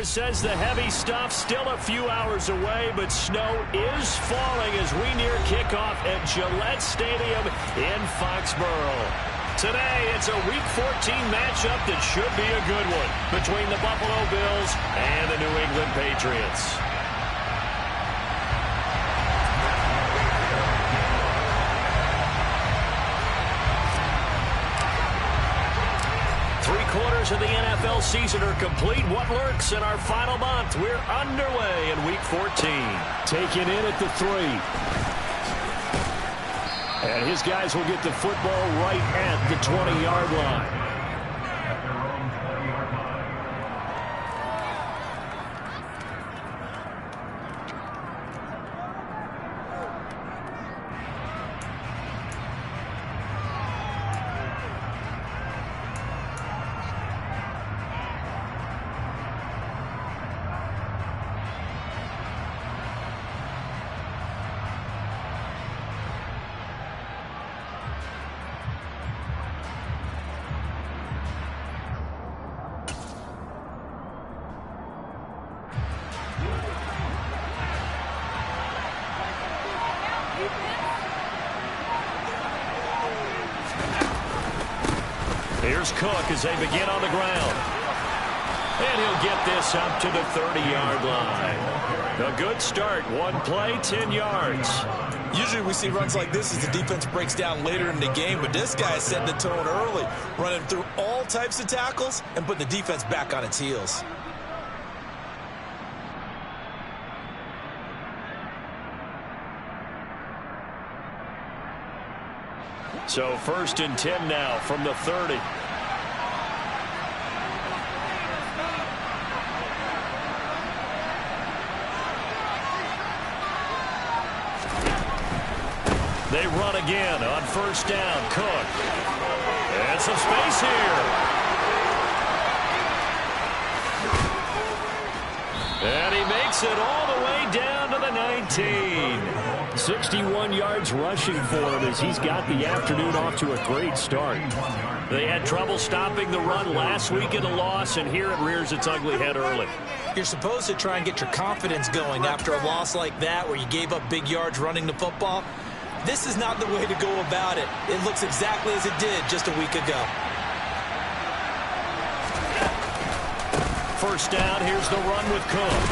weather says the heavy stuff still a few hours away, but snow is falling as we near kickoff at Gillette Stadium in Foxborough. Today, it's a Week 14 matchup that should be a good one between the Buffalo Bills and the New England Patriots. Three-quarters of the NFL season are complete. What lurks in our final month? We're underway in Week 14. Taken in at the 3. And his guys will get the football right at the 20-yard line. Here's Cook as they begin on the ground. And he'll get this up to the 30-yard line. A good start. One play, 10 yards. Usually we see runs like this as the defense breaks down later in the game, but this guy set the tone early, running through all types of tackles and put the defense back on its heels. So 1st and 10 now from the 30. They run again on 1st down. Cook. And some space here. And he makes it all the way down to the 19. 61 yards rushing for him as he's got the afternoon off to a great start. They had trouble stopping the run last week in a loss, and here it rears its ugly head early. You're supposed to try and get your confidence going after a loss like that where you gave up big yards running the football. This is not the way to go about it. It looks exactly as it did just a week ago. 1st down, here's the run with Cook.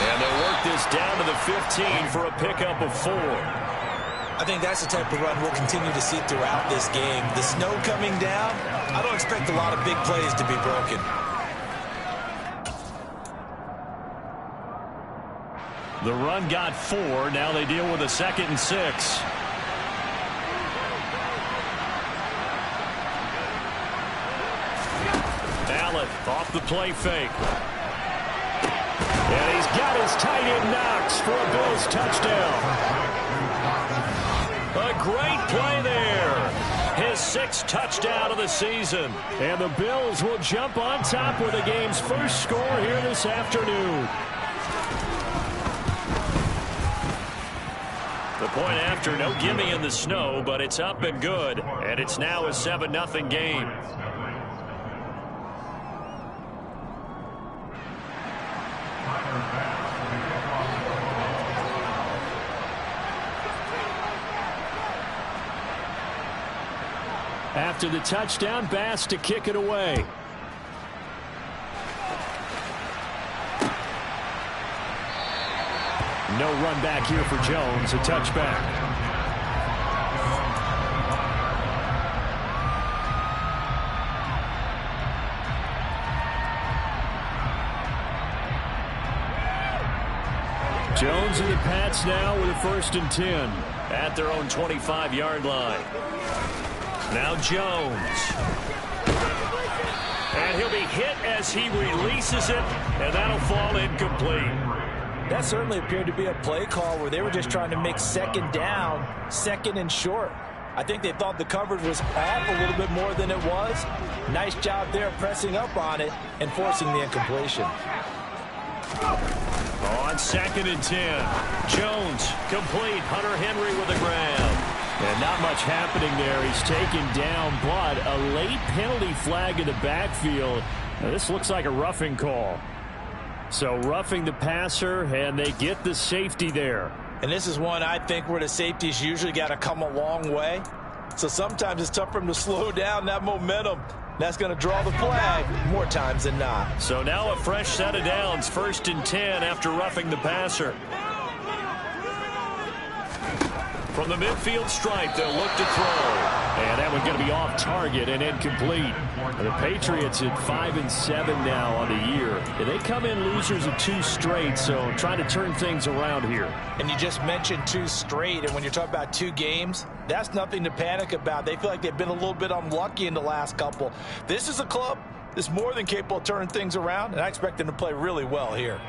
And they'll work this down to the 15 for a pickup of 4. I think that's the type of run we'll continue to see throughout this game. The snow coming down, I don't expect a lot of big plays to be broken. The run got 4. Now they deal with a 2nd and 6. Allen off the play fake. And he's got his tight end Knox for a Bills touchdown. A great play there. His 6th touchdown of the season. And the Bills will jump on top with the game's first score here this afternoon. The point after, no gimme in the snow, but it's up and good. And it's now a 7-0 game. After the touchdown, Bass to kick it away. No run back here for Jones. A touchback. Jones and the Pats now with a 1st and 10. At their own 25-yard line. Now Jones. And he'll be hit as he releases it, and that'll fall incomplete. That certainly appeared to be a play call where they were just trying to make 2nd down, 2nd and short. I think they thought the coverage was off a little bit more than it was. Nice job there pressing up on it and forcing the incompletion. On 2nd and 10. Jones complete. Hunter Henry with the grab. And not much happening there. He's taken down, but a late penalty flag in the backfield Now, this looks like a roughing call. So roughing the passer, and they get the safety there. And this is one I think where the safety's usually got to come a long way. So sometimes it's tough for him to slow down that momentum. That's going to draw the flag more times than not. So now a fresh set of downs, 1st and 10 after roughing the passer. From the midfield stripe, they'll look to throw. And that one's going to be off target and incomplete. The Patriots at 5-7 now on the year. And they come in losers of 2 straight, so trying to turn things around here. And you just mentioned 2 straight, and when you're talking about 2 games, that's nothing to panic about. They feel like they've been a little bit unlucky in the last couple. This is a club that's more than capable of turning things around, and I expect them to play really well here.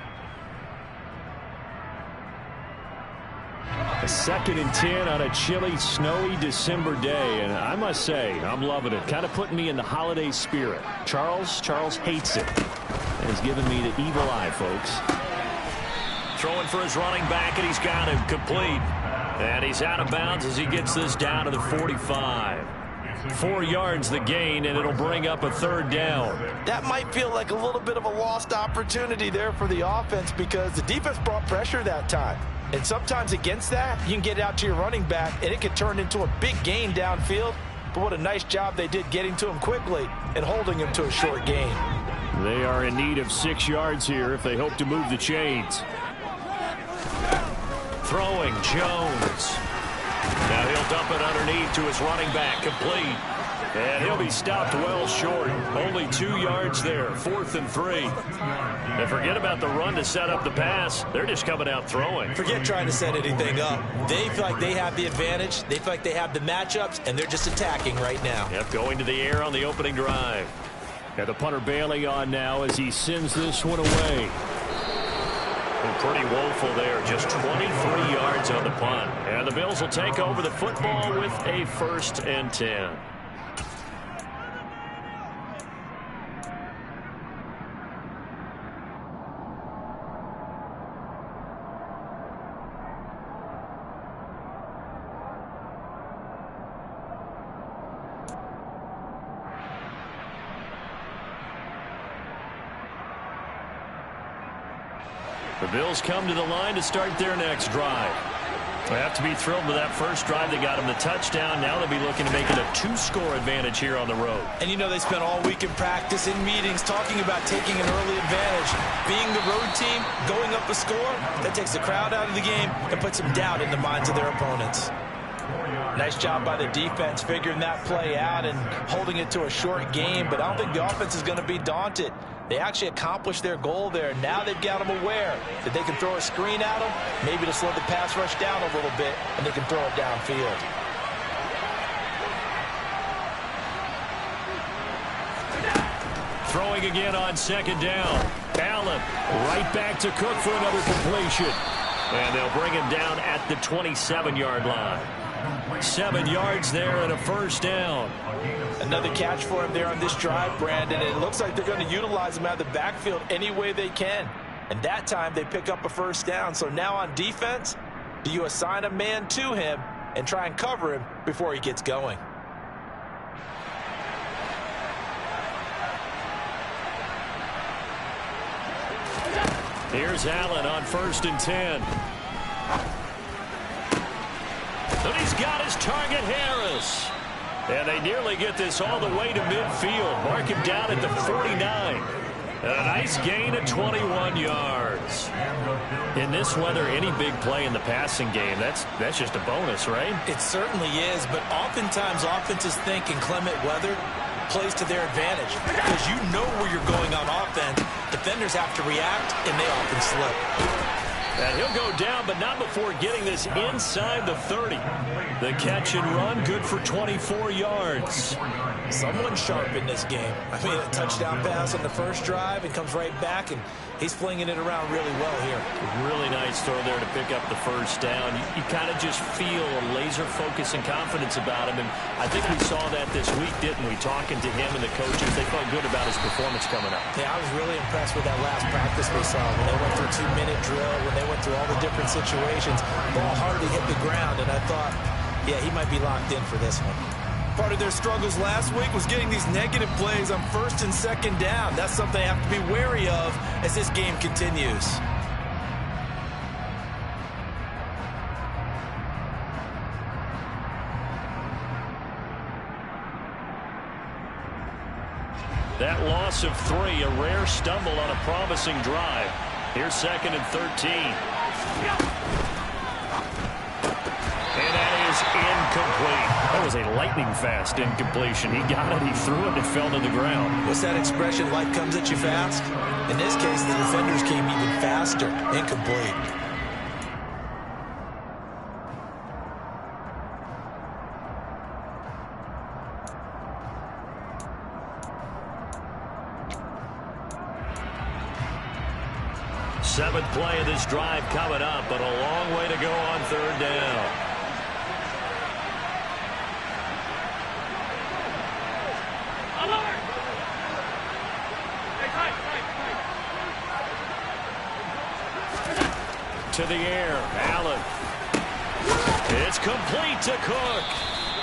A 2nd and 10 on a chilly, snowy December day. And I must say, I'm loving it. Kind of putting me in the holiday spirit. Charles hates it. And he's giving me the evil eye, folks. Throwing for his running back, and he's got him complete. And he's out of bounds as he gets this down to the 45. 4 yards the gain, and it'll bring up a 3rd down. That might feel like a little bit of a lost opportunity there for the offense because the defense brought pressure that time. And sometimes against that, you can get out to your running back, and it can turn into a big gain downfield. But what a nice job they did getting to him quickly and holding him to a short gain. They are in need of 6 yards here if they hope to move the chains. Throwing, Jones. Now he'll dump it underneath to his running back, complete. And he'll be stopped well short. Only 2 yards there, 4th and 3. And forget about the run to set up the pass. They're just coming out throwing. Forget trying to set anything up. They feel like they have the advantage. They feel like they have the matchups, and they're just attacking right now. Yep, going to the air on the opening drive. Got the punter Bailey on now as he sends this one away. And pretty woeful there, just 23 yards on the punt. And the Bills will take over the football with a 1st and 10. The Bills come to the line to start their next drive. They have to be thrilled with that first drive. They got them the touchdown. Now they'll be looking to make it a 2-score advantage here on the road. And you know they spent all week in practice, in meetings, talking about taking an early advantage. Being the road team, going up a score, that takes the crowd out of the game and puts some doubt in the minds of their opponents. Nice job by the defense figuring that play out and holding it to a short game, but I don't think the offense is going to be daunted. They actually accomplished their goal there. Now they've got them aware that they can throw a screen at them, maybe to slow the pass rush down a little bit, and they can throw it downfield. Throwing again on 2nd down. Allen right back to Cook for another completion. And they'll bring him down at the 27-yard line. 7 yards there and a 1st down. Another catch for him there on this drive, Brandon. And it looks like they're going to utilize him out of the backfield any way they can. And that time they pick up a 1st down. So now on defense, do you assign a man to him and try and cover him before he gets going? Here's Allen on 1st and 10. And he's got his target, Harris. And they nearly get this all the way to midfield. Mark him down at the 49. And a nice gain of 21 yards. In this weather, any big play in the passing game, that's just a bonus, right? It certainly is, but oftentimes offenses think inclement weather plays to their advantage because you know where you're going on offense. Defenders have to react, and they often slip. And he'll go down, but not before getting this inside the 30. The catch and run, good for 24 yards. Someone sharp in this game. I mean, a touchdown pass on the first drive, and comes right back, and he's flinging it around really well here. Really nice throw there to pick up the 1st down. You kind of just feel a laser focus and confidence about him, and I think we saw that this week, didn't we? Talking to him and the coaches, they felt good about his performance coming up. Yeah, I was really impressed with that last practice we saw when they went through 2-minute drill, when they went through all the different situations. Ball hardly hit the ground, and I thought, yeah, he might be locked in for this one. Part of their struggles last week was getting these negative plays on first and second down. That's something they have to be wary of as this game continues. That loss of 3, a rare stumble on a promising drive. Here's 2nd and 13. And that is incomplete. That was a lightning-fast incompletion. He got it, he threw it, it fell to the ground. What's that expression, life comes at you fast? In this case, the defenders came even faster. Incomplete. Seventh play of this drive coming up, but a long way to go on 3rd down. To the air, Allen. It's complete to Cook.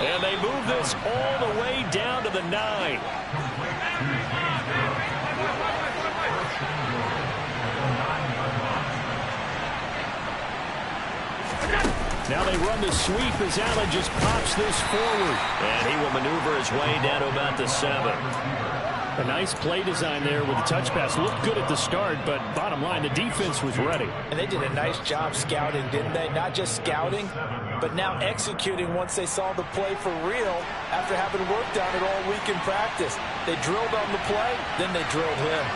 And they move this all the way down to the 9. Now they run the sweep as Allen just pops this forward. And he will maneuver his way down to about the 7. A nice play design there with the touch pass. Looked good at the start, but bottom line, the defense was ready. And they did a nice job scouting, didn't they? Not just scouting, but now executing once they saw the play for real after having worked on it all week in practice. They drilled on the play, then they drilled him.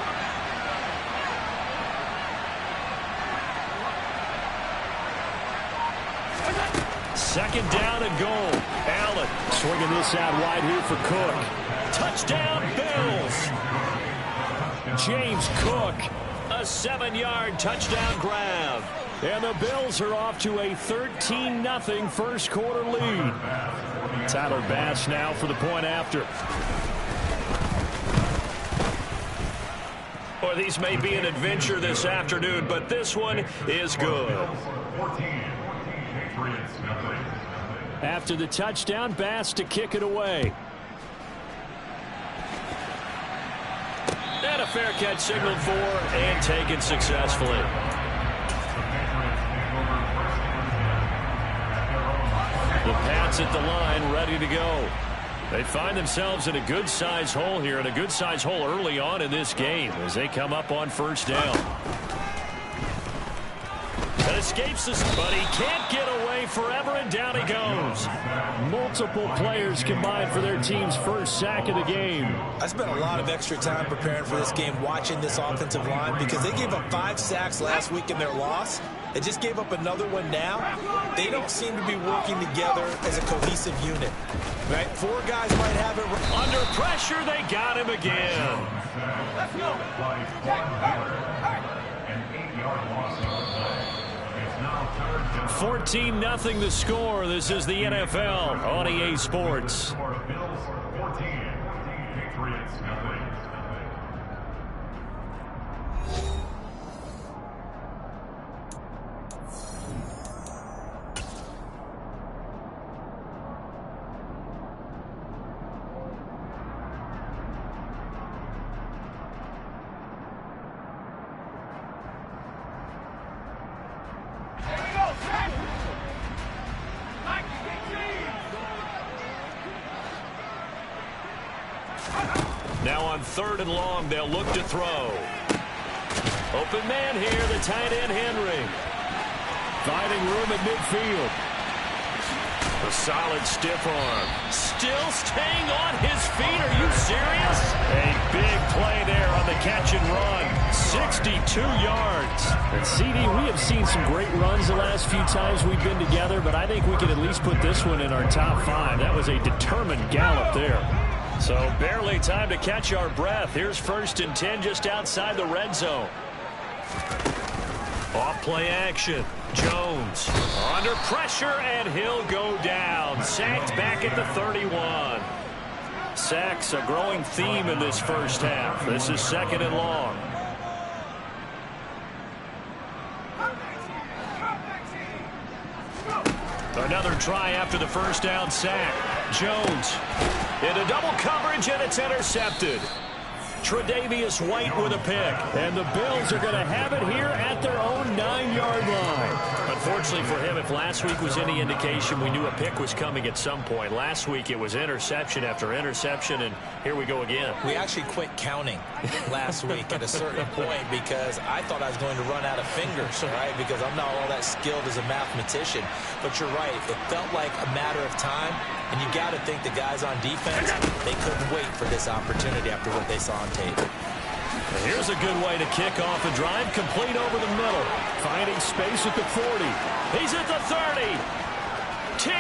Second down and goal. Allen Swinging this out wide here for Cook. Touchdown, Bills. James Cook. A 7-yard touchdown grab. And the Bills are off to a 13-0 first quarter lead. Tyler Bass now for the point after. Well, these may be an adventure this afternoon, but this one is good. After the touchdown, Bass to kick it away. And a fair catch signaled for and taken successfully. The Pats at the line, ready to go. They find themselves in a good-sized hole here, and a good-sized hole early on in this game as they come up on first down. And escapes this, but he can't get away forever, and down he goes. Multiple players combined for their team's first sack of the game. I spent a lot of extra time preparing for this game watching this offensive line because they gave up 5 sacks last week in their loss. They just gave up another one now. They don't seem to be working together as a cohesive unit. Right? 4 guys might have it. Under pressure, they got him again. Let's go. 14-0 the score. This is the NFL on EA Sports. Now on 3rd and long, they'll look to throw. Open man here, the tight end Henry. Finding room at midfield. A solid stiff arm. Still staying on his feet. Are you serious? A big play there on the catch and run. 62 yards. And CD, we have seen some great runs the last few times we've been together, but I think we can at least put this one in our top 5. That was a determined gallop there. So barely time to catch our breath. Here's 1st and 10 just outside the red zone. Off play action. Jones under pressure, and he'll go down. Sacked back at the 31. Sacks a growing theme in this first half. This is 2nd and long. Another try after the first down sack. Jones into double coverage, and it's intercepted. Tre'Davious White with a pick. And the Bills are going to have it here at their own 9-yard line. Unfortunately for him, if last week was any indication, we knew a pick was coming at some point. Last week it was interception after interception, and here we go again. We actually quit counting last week at a certain point because I thought I was going to run out of fingers, right? Because I'm not all that skilled as a mathematician. But you're right. It felt like a matter of time. And you got to think the guys on defense, they couldn't wait for this opportunity after what they saw on tape. And here's a good way to kick off the drive, complete over the middle. Finding space at the 40. He's at the 30. 10.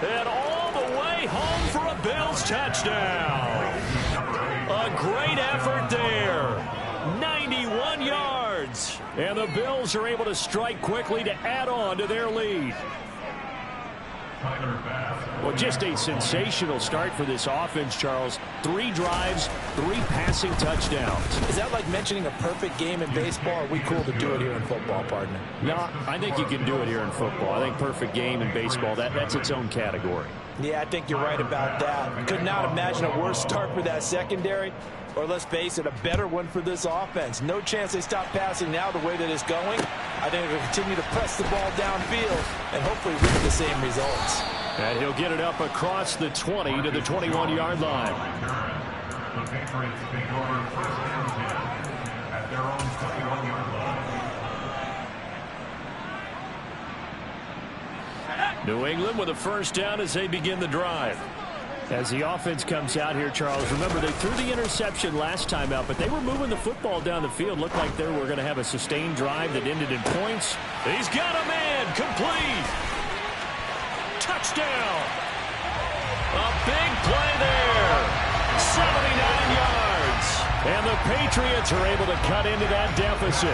And all the way home for a Bills touchdown. A great effort there. 91 yards. And the Bills are able to strike quickly to add on to their lead. Well, just a sensational start for this offense, Charles. 3 drives, 3 passing touchdowns. Is that like mentioning a perfect game in baseball? Or are we cool to do it here in football, partner? No, I think you can do it here in football. I think perfect game in baseball, that's its own category. Yeah, I think you're right about that. Could not imagine a worse start for that secondary. Or let's face it, a better one for this offense. No chance they stop passing now the way that it's going. I think they'll continue to press the ball downfield and hopefully reach the same results. And he'll get it up across the 20 to the 21-yard line. The Patriots take over first and 10 at their own 21-yard line. New England with a first down as they begin the drive. As the offense comes out here, Charles, remember they threw the interception last time out, but they were moving the football down the field. Looked like they were going to have a sustained drive that ended in points. He's got a man, complete. Touchdown. A big play there. 79 yards. And the Patriots are able to cut into that deficit.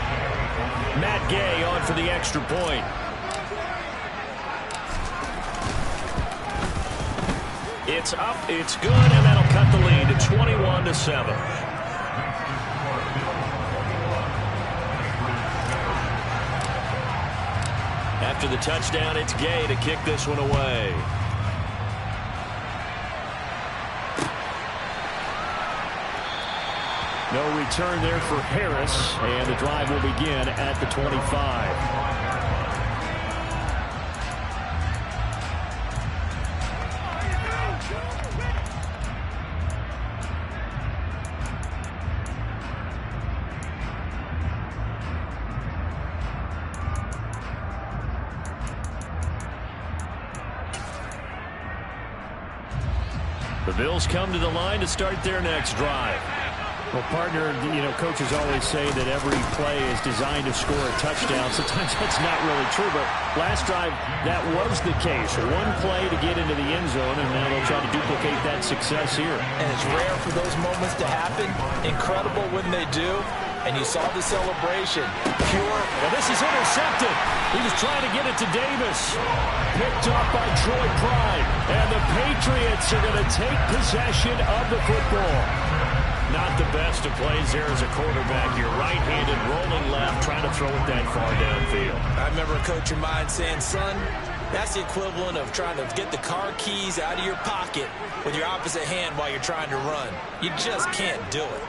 Matt Gay on for the extra point. It's up, it's good, and that'll cut the lead to 21-7. After the touchdown, it's Gay to kick this one away. No return there for Harris, and the drive will begin at the 25. The Bills come to the line to start their next drive. Well, partner, you know, coaches always say that every play is designed to score a touchdown. Sometimes that's not really true, but last drive, that was the case. One play to get into the end zone, and now they'll try to duplicate that success here. And it's rare for those moments to happen. Incredible when they do. And you saw the celebration. Pure. Well, this is intercepted. He was trying to get it to Davis. Picked up by Troy Pride. And the Patriots are going to take possession of the football. Not the best of plays there as a quarterback. You're right-handed, rolling left, trying to throw it that far downfield. I remember a coach of mine saying, son, that's the equivalent of trying to get the car keys out of your pocket with your opposite hand while you're trying to run. You just can't do it.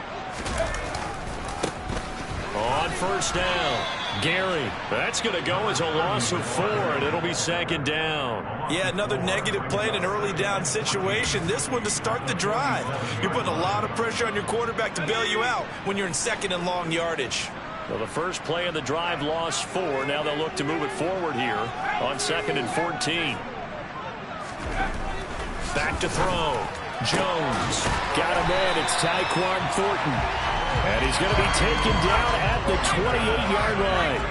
On first down, Gary. That's going to go as a loss of 4, and it'll be second down. Yeah, another negative play in an early down situation. This one to start the drive. You're putting a lot of pressure on your quarterback to bail you out when you're in second and long yardage. Well, the first play of the drive lost 4. Now they'll look to move it forward here on second and 14. Back to throw. Jones. Got him in. It's Tyquan Thornton. And he's going to be taken down at the 28-yard line.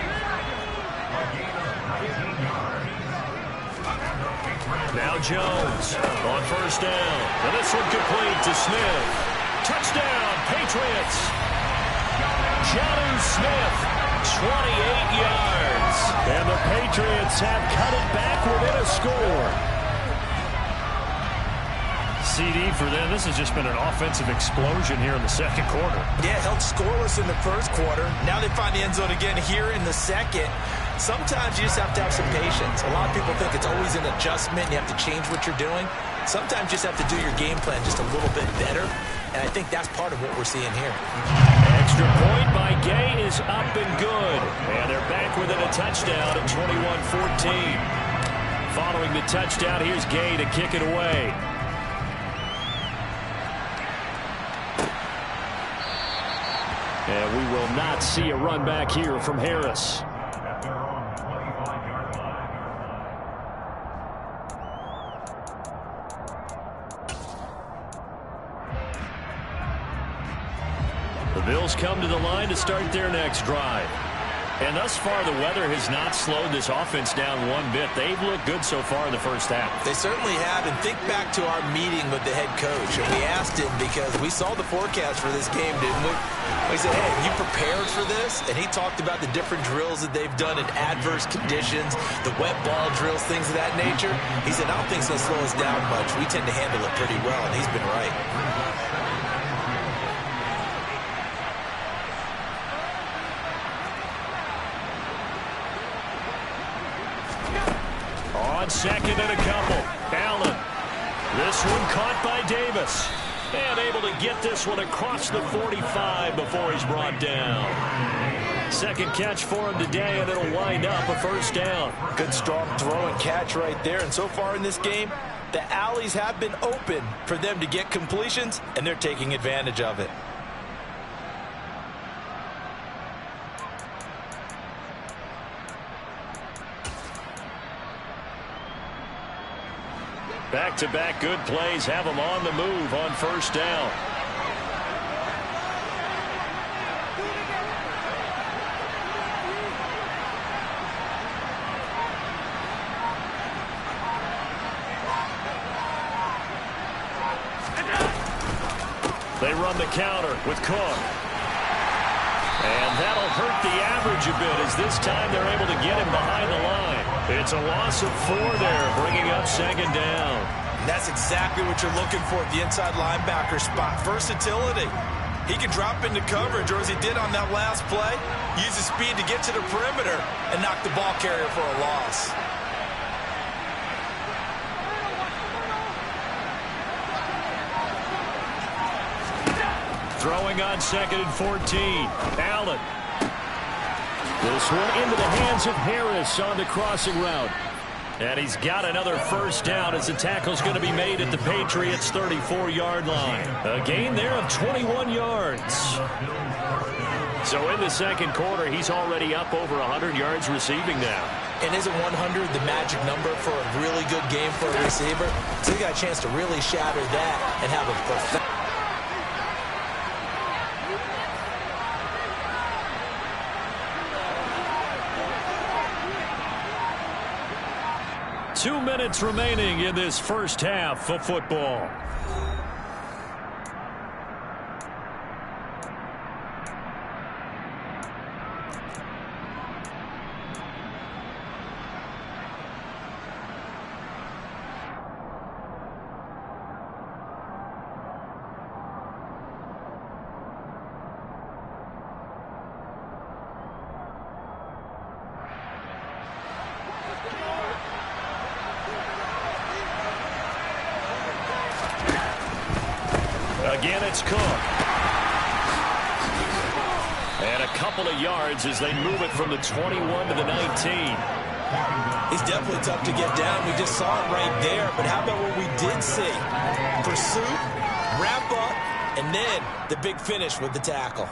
Now Jones on first down. And this one complete to Smith. Touchdown, Patriots. Jonnu Smith, 28 yards. And the Patriots have cut it back within a score. CD for them. This has just been an offensive explosion here in the second quarter. Yeah, held scoreless in the first quarter. Now they find the end zone again here in the second. Sometimes you just have to have some patience. A lot of people think it's always an adjustment. You have to change what you're doing. Sometimes you just have to do your game plan just a little bit better, and I think that's part of what we're seeing here. Extra point by Gay is up and good. And they're back within a touchdown at 21-14. Following the touchdown, here's Gay to kick it away. And we will not see a run back here from Harris. At their own 25-yard line. The Bills come to the line to start their next drive. And thus far, the weather has not slowed this offense down one bit. They've looked good so far in the first half. They certainly have, and think back to our meeting with the head coach, and we asked him because we saw the forecast for this game, didn't we? We said, hey, have you prepared for this? And he talked about the different drills that they've done in adverse conditions, the wet ball drills, things of that nature. He said, I don't think it's going to slow us down much. We tend to handle it pretty well, and he's been right. Second and a couple. Allen. This one caught by Davis. And able to get this one across the 45 before he's brought down. Second catch for him today, and it'll wind up a first down. Good strong throw and catch right there. And so far in this game, the alleys have been open for them to get completions, and they're taking advantage of it. Back-to-back good plays have them on the move on first down. They run the counter with Cook. And that'll hurt the average a bit as this time they're able to get him behind the line. It's a loss of 4 there, bringing up second down. And that's exactly what you're looking for at the inside linebacker spot. Versatility. He can drop into coverage, or as he did on that last play, use his speed to get to the perimeter and knock the ball carrier for a loss. Throwing on second and 14. Allen. This one into the hands of Harris on the crossing route. And he's got another first down as the tackle's going to be made at the Patriots' 34-yard line. A gain there of 21 yards. So in the second quarter, he's already up over 100 yards receiving now. And isn't 100 the magic number for a really good game for a receiver? So he got a chance to really shatter that and have a perfect. 2 minutes remaining in this first half of football. Again, it's Cook. And a couple of yards as they move it from the 21 to the 19. He's definitely tough to get down. We just saw it right there. But how about what we did see? Pursuit, wrap up, and then the big finish with the tackle.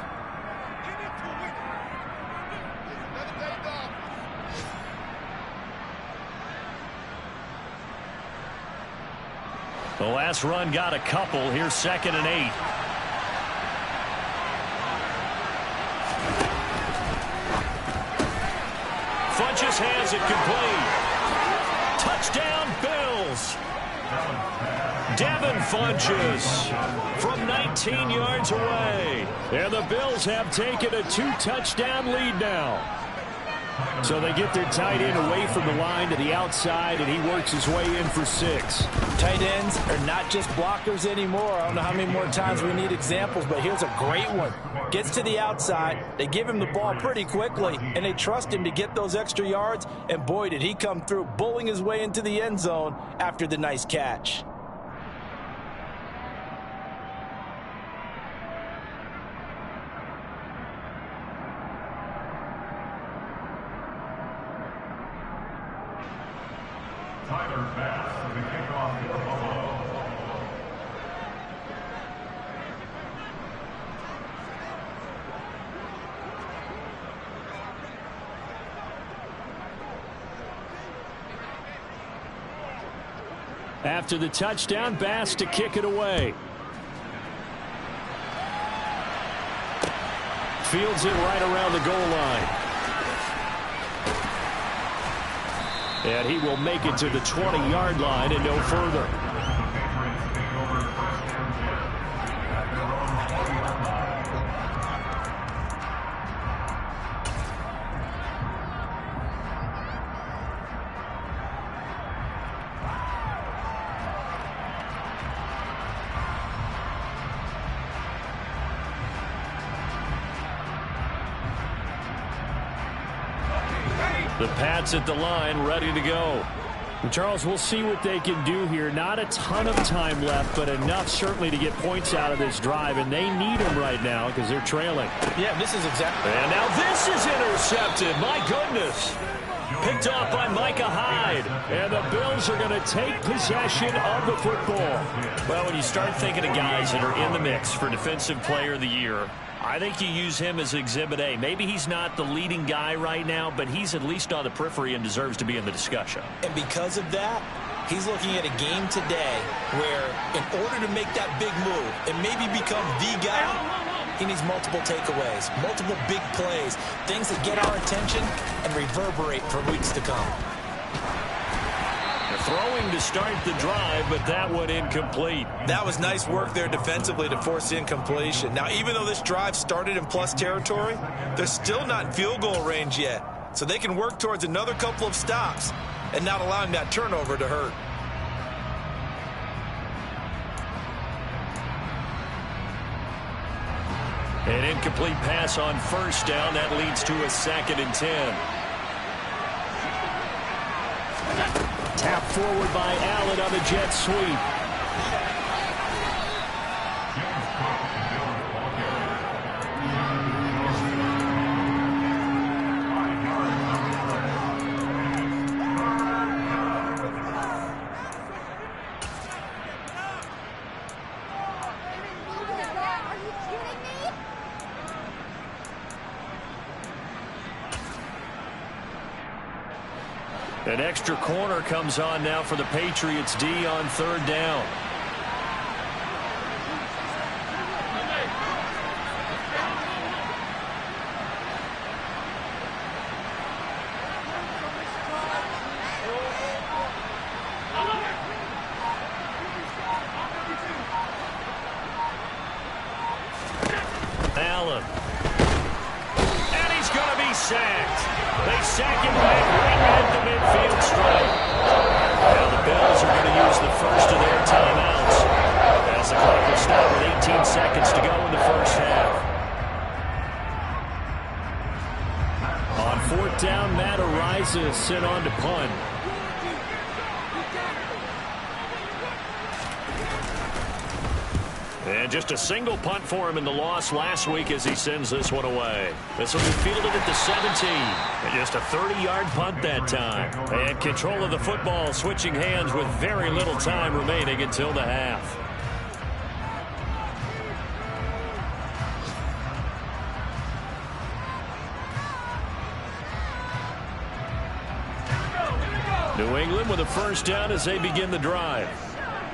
The last run got a couple. Here's second and 8. Funches has it complete. Touchdown, Bills. Devin Funches from 19 yards away. And the Bills have taken a 2-touchdown lead now. So they get their tight end away from the line to the outside, and he works his way in for 6. Tight ends are not just blockers anymore. I don't know how many more times we need examples, but here's a great one. Gets to the outside, they give him the ball pretty quickly, and they trust him to get those extra yards, and boy, did he come through, bullying his way into the end zone after the nice catch. Bass, the kickoff for Buffalo. After the touchdown, Bass to kick it away. Fields it right around the goal line. And he will make it to the 20-yard line and no further. The Pats at the line, ready to go. And Charles, we'll see what they can do here. Not a ton of time left, but enough certainly to get points out of this drive, and they need them right now because they're trailing. Yeah, this is exactly. And now this is intercepted. My goodness. Picked off by Micah Hyde. And the Bills are going to take possession of the football. Well, when you start thinking of guys that are in the mix for Defensive Player of the Year, I think you use him as Exhibit A. Maybe he's not the leading guy right now, but he's at least on the periphery and deserves to be in the discussion. And because of that, he's looking at a game today where in order to make that big move and maybe become the guy, he needs multiple takeaways, multiple big plays, things that get our attention and reverberate for weeks to come. Throwing to start the drive, but that one incomplete. That was nice work there defensively to force incompletion. Now, even though this drive started in plus territory, they're still not in field goal range yet. So they can work towards another couple of stops and not allowing that turnover to hurt. An incomplete pass on first down. That leads to a 2nd and 10. Tap forward by Allen on the jet sweep. An extra corner comes on now for the Patriots D on 3rd down. Allen. And he's going to be sacked. They sack him right at the midfield stripe. Now the Bills are going to use the first of their timeouts as the clock will stop with 18 seconds to go in the first half. On 4th down, Matt Ariza sent on to punt. And just a single punt for him in the loss last week as he sends this one away. This will be fielded at the 17. And just a 30-yard punt that time. And control of the football switching hands with very little time remaining until the half. New England with a first down as they begin the drive.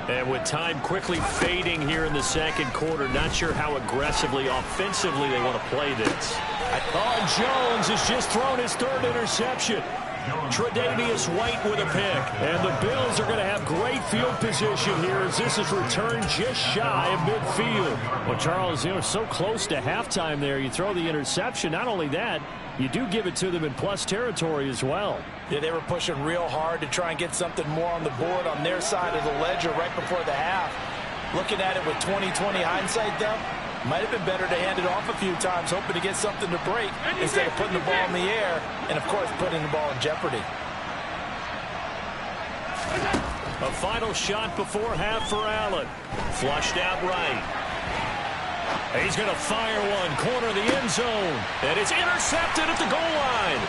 And with time quickly fading here in the second quarter, not sure how aggressively, offensively they want to play this. Oh, Jones has just thrown his 3rd interception. Tre'Davious White with a pick. And the Bills are going to have great field position here as this is returned just shy of midfield. Well, Charles, so close to halftime there. You throw the interception. Not only that, you do give it to them in plus territory as well. Yeah, they were pushing real hard to try and get something more on the board on their side of the ledger right before the half. Looking at it with 20/20 hindsight, though, might have been better to hand it off a few times, hoping to get something to break instead of putting the ball in the air and, of course, putting the ball in jeopardy. A final shot before half for Allen. Flushed out right. He's going to fire one, corner of the end zone. And it's intercepted at the goal line.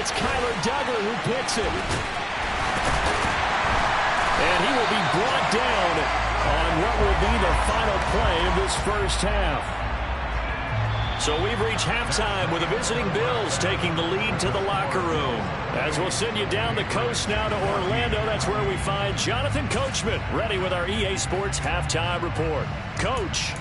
It's Kyler Duggar who picks it. And he will be brought down on what will be the final play of this first half. So we've reached halftime with the visiting Bills taking the lead to the locker room. As we'll send you down the coast now to Orlando, that's where we find Jonathan Coachman ready with our EA Sports halftime report. Coach.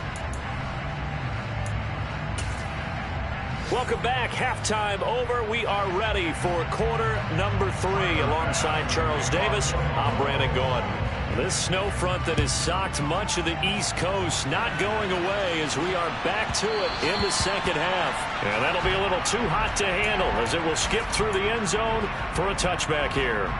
Welcome back. Halftime over. We are ready for quarter number 3. Alongside Charles Davis, I'm Brandon Gordon. This snow front that has socked much of the East Coast not going away as we are back to it in the second half. And that'll be a little too hot to handle as it will skip through the end zone for a touchback here.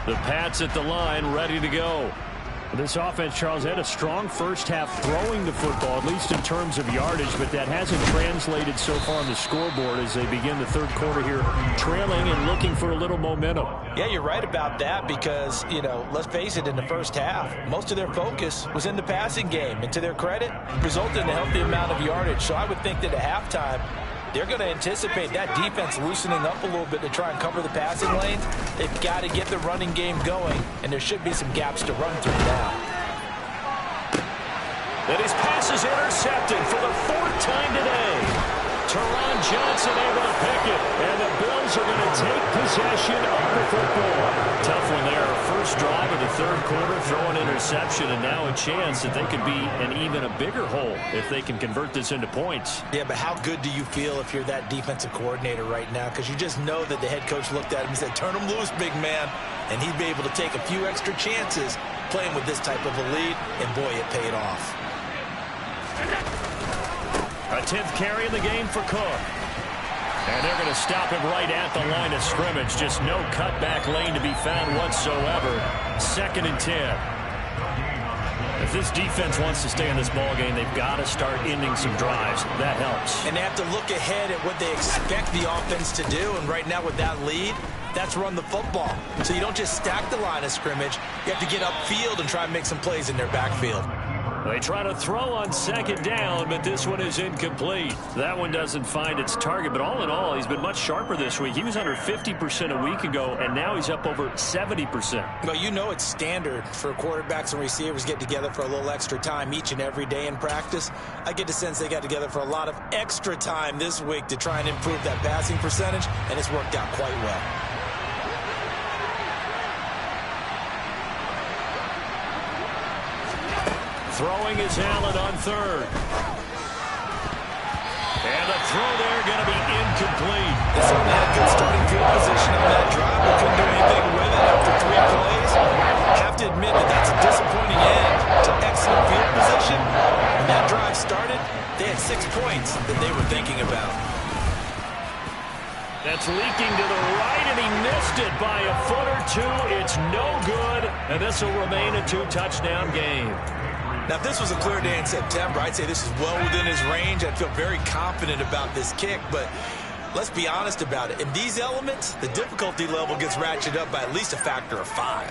The Pats at the line, ready to go. This offense, Charles, had a strong first half throwing the football, at least in terms of yardage, but that hasn't translated so far on the scoreboard as they begin the third quarter here, trailing and looking for a little momentum. Yeah, you're right about that because, you know, let's face it, in the first half, most of their focus was in the passing game. And to their credit, resulted in a healthy amount of yardage. So I would think that at halftime, they're going to anticipate that defense loosening up a little bit to try and cover the passing lanes. They've got to get the running game going, and there should be some gaps to run through now. And his pass is intercepted for the 4th time today. Teron Johnson able to pick it, and the Bills are going to take possession of the football. Tough one there. First drive of the third quarter, throw an interception, and now a chance that they could be in even a bigger hole if they can convert this into points. Yeah, but how good do you feel if you're that defensive coordinator right now? Because you just know that the head coach looked at him and said, turn him loose, big man. And he'd be able to take a few extra chances playing with this type of a lead, and boy, it paid off. A 10th carry in the game for Cook. And they're going to stop him right at the line of scrimmage. Just no cutback lane to be found whatsoever. 2nd and 10. If this defense wants to stay in this ballgame, they've got to start ending some drives. That helps. And they have to look ahead at what they expect the offense to do. And right now with that lead, that's run the football. So you don't just stack the line of scrimmage. You have to get upfield and try and make some plays in their backfield. They try to throw on 2nd down, but this one is incomplete. That one doesn't find its target, but all in all, he's been much sharper this week. He was under 50% a week ago, and now he's up over 70%. Well, you know it's standard for quarterbacks and receivers get together for a little extra time each and every day in practice. I get the sense they got together for a lot of extra time this week to try and improve that passing percentage, and it's worked out quite well. Throwing is Allen on 3rd. And the throw there going to be incomplete. They certainly had good starting field position on that drive, but couldn't do anything with it after 3 plays. I have to admit that that's a disappointing end to excellent field position. When that drive started, they had 6 points that they were thinking about. That's leaking to the right, and he missed it by a foot or 2. It's no good, and this will remain a 2-touchdown game. Now, if this was a clear day in September, I'd say this is well within his range. I'd feel very confident about this kick, but let's be honest about it. In these elements, the difficulty level gets ratcheted up by at least a factor of 5.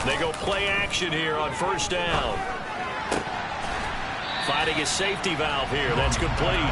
They go play action here on 1st down. Finding his safety valve here. That's complete.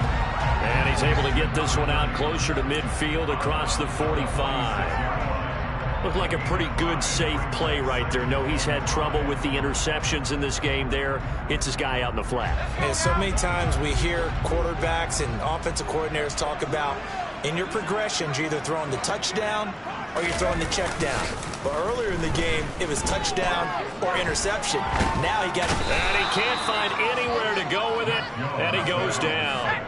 And he's able to get this one out closer to midfield across the 45. Looked like a pretty good, safe play right there. No, he's had trouble with the interceptions in this game there. Hits his guy out in the flat. And so many times we hear quarterbacks and offensive coordinators talk about in your progressions, you're either throwing the touchdown or you're throwing the check down. But earlier in the game, it was touchdown or interception. Now he got... And he can't find anywhere to go with it, and he goes down.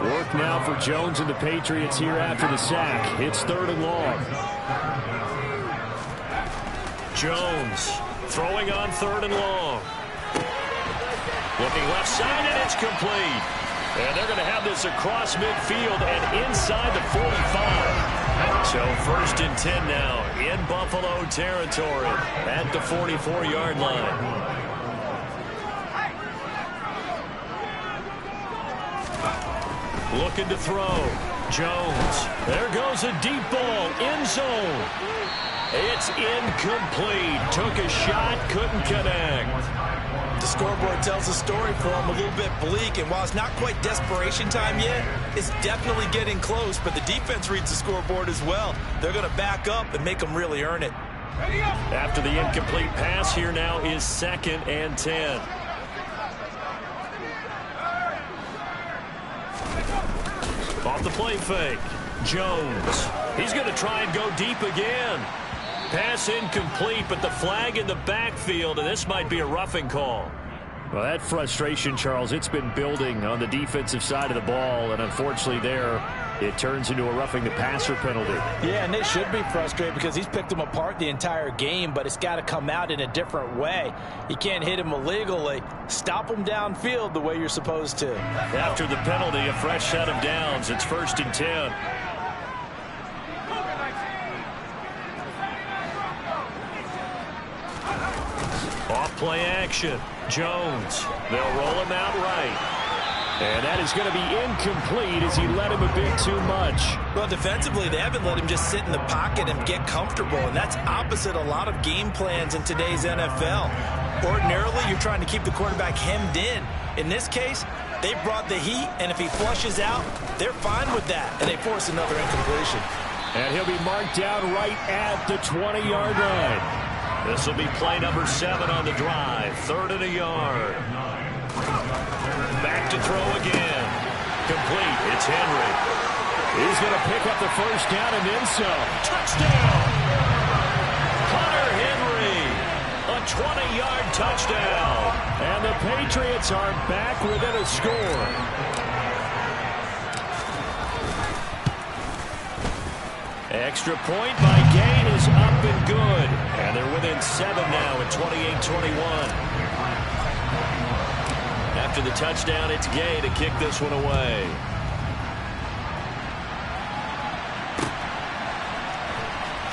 Work now for Jones and the Patriots here after the sack. It's 3rd and long. Jones throwing on 3rd and long. Looking left side, and it's complete. And they're going to have this across midfield and inside the 45. So 1st and 10 now in Buffalo territory at the 44-yard line. Looking to throw. Jones. There goes a deep ball. End zone. It's incomplete. Took a shot, couldn't connect. The scoreboard tells a story for him, a little bit bleak, and while it's not quite desperation time yet, it's definitely getting close, but the defense reads the scoreboard as well. They're going to back up and make them really earn it. After the incomplete pass, here now is 2nd and 10. Off the play fake. Jones. He's going to try and go deep again. Pass incomplete, but the flag in the backfield, and this might be a roughing call. Well, that frustration, Charles, it's been building on the defensive side of the ball, and unfortunately there, it turns into a roughing the passer penalty. Yeah, and they should be frustrated because he's picked them apart the entire game, but it's got to come out in a different way. You can't hit him illegally. Stop him downfield the way you're supposed to. After the penalty, a fresh set of downs. It's 1st and 10. Off play action. Jones. They'll roll him out right. And that is going to be incomplete as he let him a bit too much. Well, defensively, they haven't let him just sit in the pocket and get comfortable, and that's opposite a lot of game plans in today's NFL. Ordinarily, you're trying to keep the quarterback hemmed in. In this case, they brought the heat, and if he flushes out, they're fine with that, and they force another incompletion. And he'll be marked down right at the 20-yard line. This will be play number 7 on the drive. 3rd and a yard. Back to throw again. Complete. It's Henry. He's going to pick up the first down and then some. Touchdown! Hunter Henry. A 20-yard touchdown. And the Patriots are back within a score. Extra point by Gain is up and good. And they're within 7 now at 28-21. After the touchdown, it's Gay to kick this one away.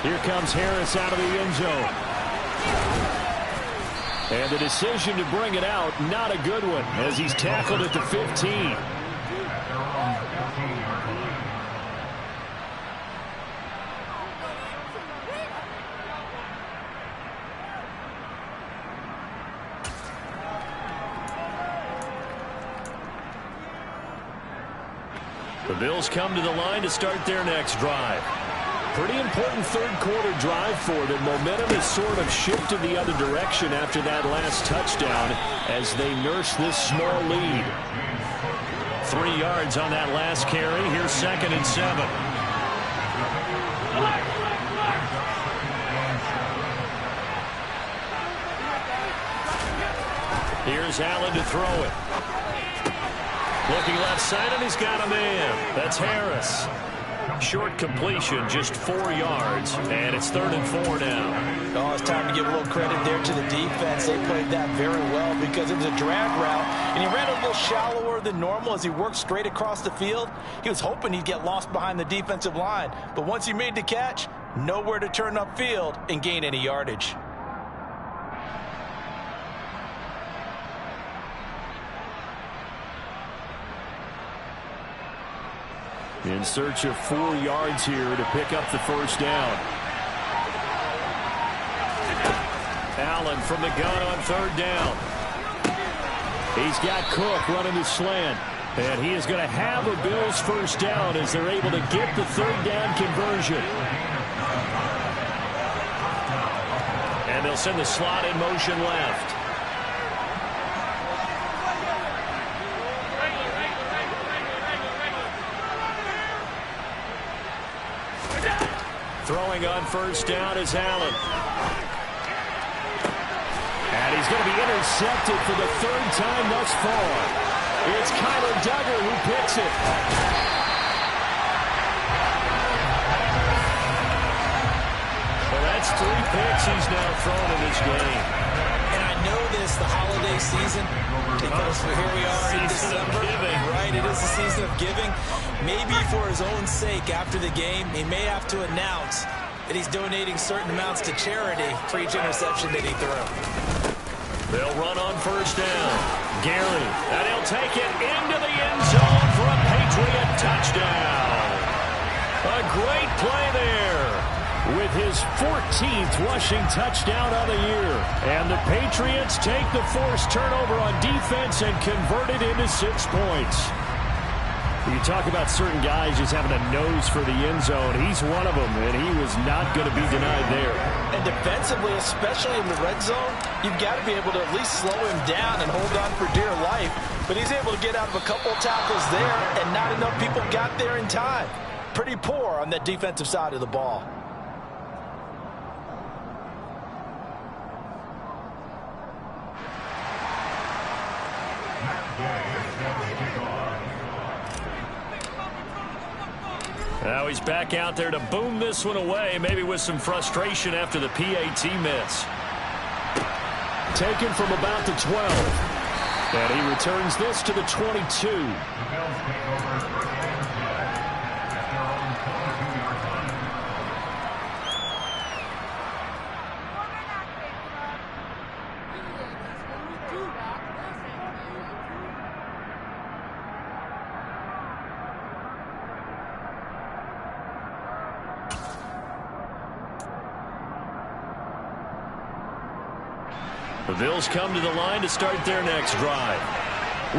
Here comes Harris out of the end zone. And the decision to bring it out, not a good one, as he's tackled at the 15. The Bills come to the line to start their next drive. Pretty important third-quarter drive for them. Momentum has sort of shifted the other direction after that last touchdown as they nurse this small lead. 3 yards on that last carry. Here's 2nd and 7. Here's Allen to throw it. Looking left side, and he's got a man. That's Harris. Short completion, just 4 yards, and it's 3rd and 4 now. Oh, it's time to give a little credit there to the defense. They played that very well because it was a drag route, and he ran a little shallower than normal as he worked straight across the field. He was hoping he'd get lost behind the defensive line, but once he made the catch, nowhere to turn upfield and gain any yardage. In search of 4 yards here to pick up the first down. Allen from the gun on 3rd down. He's got Cook running the slant. And he is going to have a Bills first down as they're able to get the 3rd down conversion. And they'll send the slot in motion left. Throwing on 1st down is Allen. And he's going to be intercepted for the 3rd time thus far. It's Kyler Duggar who picks it. Well, that's 3 picks he's now thrown in this game. And I know this, the holiday season, because here we are in December. Right, it is the season of giving. Maybe for his own sake after the game, he may have to announce that he's donating certain amounts to charity for each interception that he threw. They'll run on 1st down. Gary, and he'll take it into the end zone for a Patriot touchdown. with his 14th rushing touchdown of the year. And the Patriots take the forced turnover on defense and convert it into 6 points. You talk about certain guys just having a nose for the end zone. He's one of them, and he was not going to be denied there. And defensively, especially in the red zone, you've got to be able to at least slow him down and hold on for dear life. But he's able to get out of a couple tackles there, and not enough people got there in time. Pretty poor on that defensive side of the ball. Now he's back out there to boom this one away, maybe with some frustration after the PAT miss. Taken from about the 12. And he returns this to the 22. The Bills come to the line to start their next drive.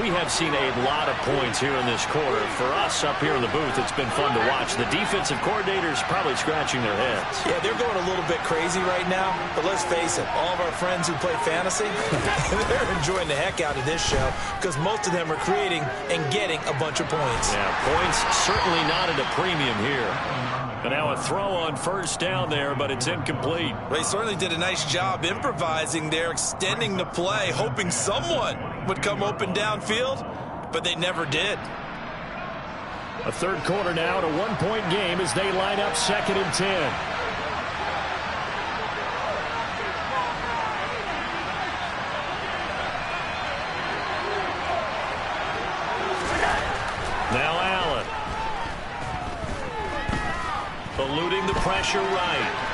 We have seen a lot of points here in this quarter. For us up here in the booth, it's been fun to watch. The defensive coordinators probably scratching their heads. Yeah, they're going a little bit crazy right now. But let's face it, all of our friends who play fantasy, they're enjoying the heck out of this show because most of them are creating and getting a bunch of points. Yeah, points certainly not at a premium here. And now a throw on first down there, but it's incomplete. They certainly did a nice job improvising there, extending the play, hoping someone would come open downfield, but they never did. A third quarter now, and a one-point game as they line up 2nd and 10. Now Allen. Eluding the pressure right.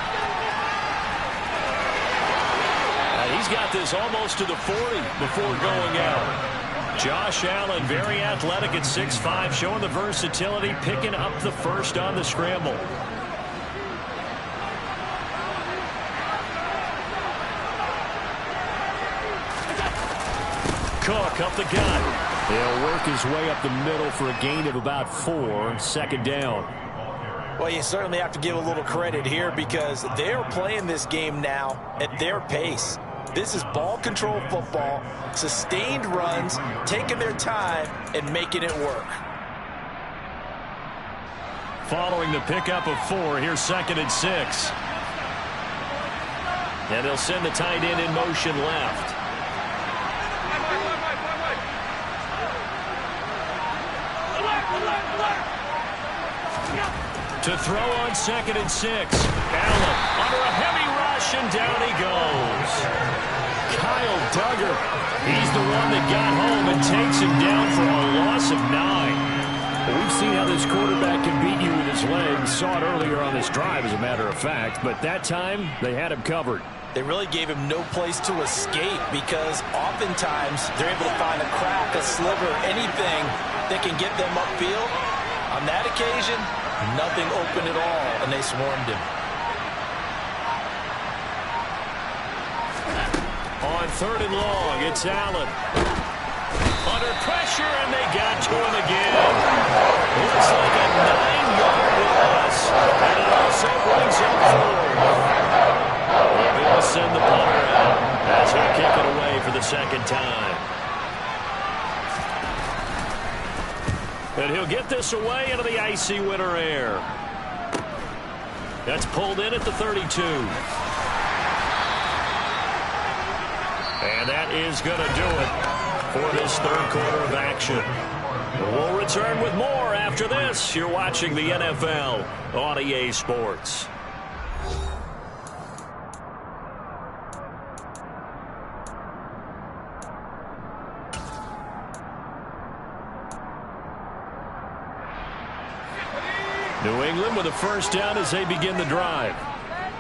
He's got this almost to the 40 before going out. Josh Allen, very athletic at 6'5", showing the versatility, picking up the first on the scramble. Cook up the gut. He'll work his way up the middle for a gain of about 4, 2nd down. Well, you certainly have to give a little credit here because they're playing this game now at their pace. This is ball control football, sustained runs, taking their time and making it work. Following the pickup of 4, here's 2nd and 6. And they'll send the tight end in motion left. To throw on 2nd and 6. Allen under a heavy rush, and down he goes. Kyle Duggar, he's the one that got home and takes him down for a loss of 9. Well, we've seen how this quarterback can beat you with his legs. Saw it earlier on this drive, as a matter of fact. But that time, they had him covered. They really gave him no place to escape because oftentimes they're able to find a crack, a sliver, anything that can get them upfield. On that occasion, nothing open at all, and they swarmed him. On 3rd and long, it's Allen. Under pressure, and they got to him again. Looks like a 9-yard loss, and it also brings up 4. The Bills send the punter out as he'll kick it away for the 2nd time. And he'll get this away into the icy winter air. That's pulled in at the 32. And that is going to do it for this 3rd quarter of action. We'll return with more after this. You're watching the NFL on EA Sports. New England with a first down as they begin the drive.